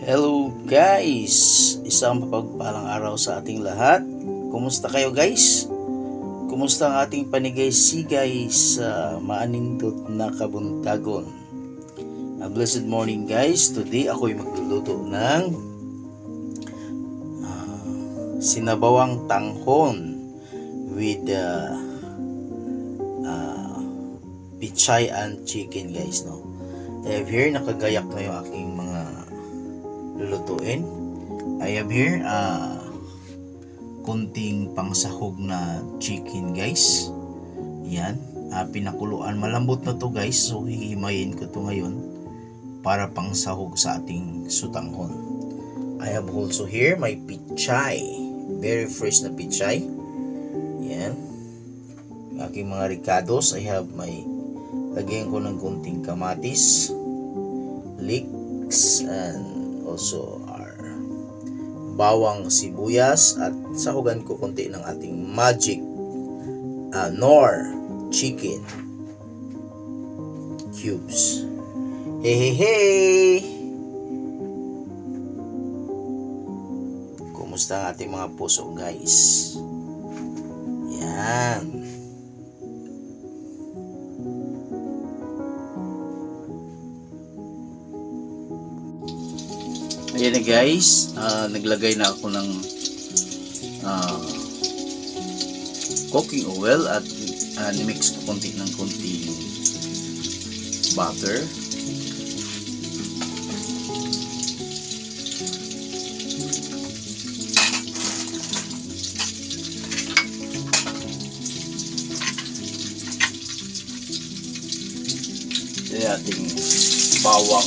Hello guys! Isang mapagpalang araw sa ating lahat. Kumusta kayo guys? Kumusta ang ating panigay-sigay sa maanindot na kabuntagon? Blessed morning guys! Today ako'y magluluto ng sinabawang tanghon with pichay and chicken guys, no? I have here, nakagayak na yung aking mga lulutuin. I have here kunting pangsahog na chicken guys. Yan, pinakuluan, malambot na to guys, so hihimayin ko to ngayon para pangsahog sa ating sutanghon. I have also here my pichay, very fresh na pichay. Yan, aking mga ricados. I have my, lagyan ko ng kunting kamatis, leeks, and also our bawang sibuyas, at sahugan ko konti ng ating magic Knorr chicken cubes. Hey! Kumusta ang ating mga puso guys? Yan. Ayan na guys, naglagay na ako ng cooking oil at nimix ko konti ng konti butter. Ayan ating bawang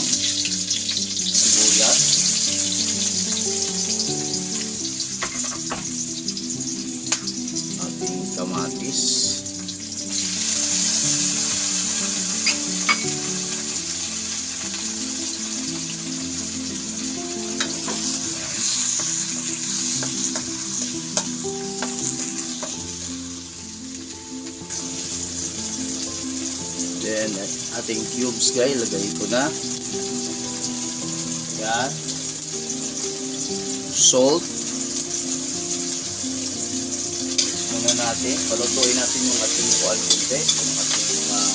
sibuyas, kamatis, then ating cubes guys, lagay ko na. Yan, salt natin, palutuin natin yung ating kuan kunti, yung ating mga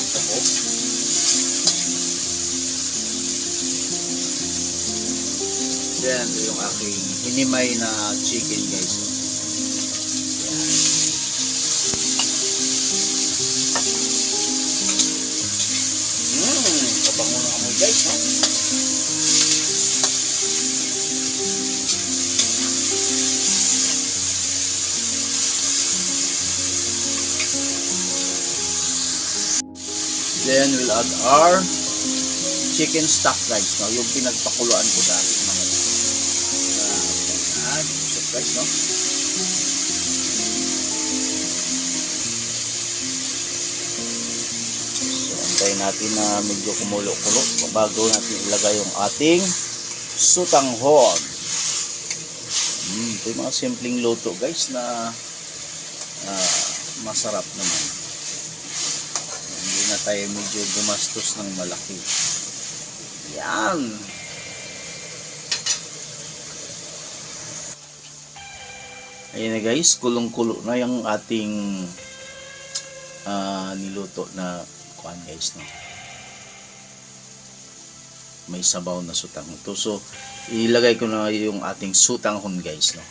sahog. Then yung aking hinimay na chicken guys. Kabango ng amoy guys, no? Then we'll add our chicken stock guys, no? Yung pinagpakuluan ko sa ating mga guys, no? So antayin natin na medyo kumulo-kulo bago natin ilagay yung ating sutanghon. Ito yung mga simpleng luto guys na masarap naman. Na tayo medyo gumastos ng malaki. Yan. Ayan na guys, kulong-kulo na yung ating niluto na kuan guys, no? May sabaw na sutanghon to. So ilagay ko na yung ating sutanghon guys, no?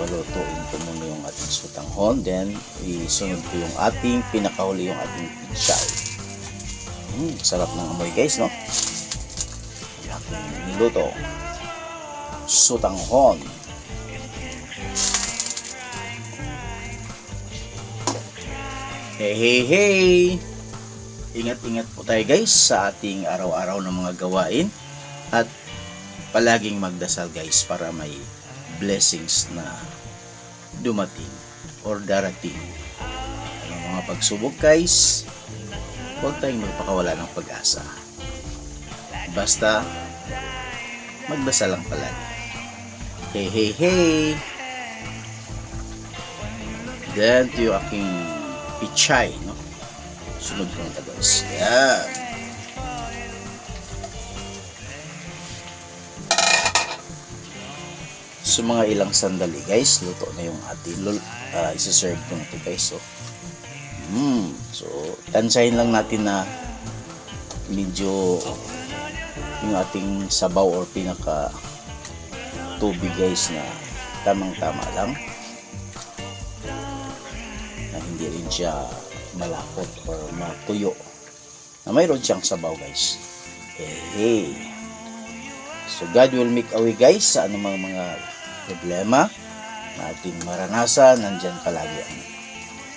Palutuin ko muna yung ating sutanghon, then isunod ko yung ating pinakahuli, yung ating pichay. Sarap ng amoy guys, no? Yung ating niluto sutanghon. Hey! Ingat-ingat po tayo guys sa ating araw-araw na mga gawain, at palaging magdasal guys para may blessings na dumating or darating. Ang mga pagsubok guys, huwag tayong magpakawala ng pag-asa. Basta, magdasal lang palagi. Hey, hey, hey! Then, ito yung aking pichay, no? Sunod ko na guys. Yan. So, mga ilang sandali guys, luto na yung ating isa-serve ko na ito guys. So, tansahin lang natin na medyo yung ating sabaw or pinaka tubig guys na tamang-tama lang. Na hindi rin siya malapot or matuyo. Na mayroon siyang sabaw guys. Hey. So, God will make a way guys sa anumang mga problema na ating maranasan. Nandyan palagi ang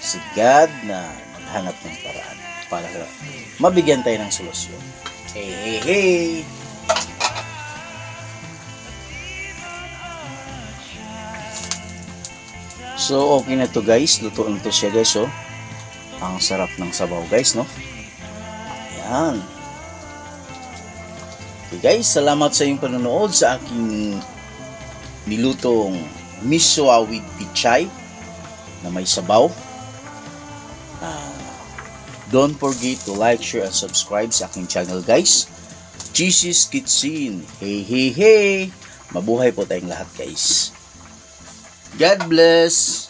si God na naghanap ng paraan para mabigyan tayo ng solusyon. Hey, hey, hey! So, okay na to guys. Luto na to siya guys, oh. Ang sarap ng sabaw guys, no? Ayan. Okay guys, salamat sa iyong panonood sa aking nilutong miswa with pichay na may sabaw. Don't forget to like, share, and subscribe sa aking channel guys. Jesus Kitchen. Hey, hey, hey! Mabuhay po tayong lahat guys. God bless!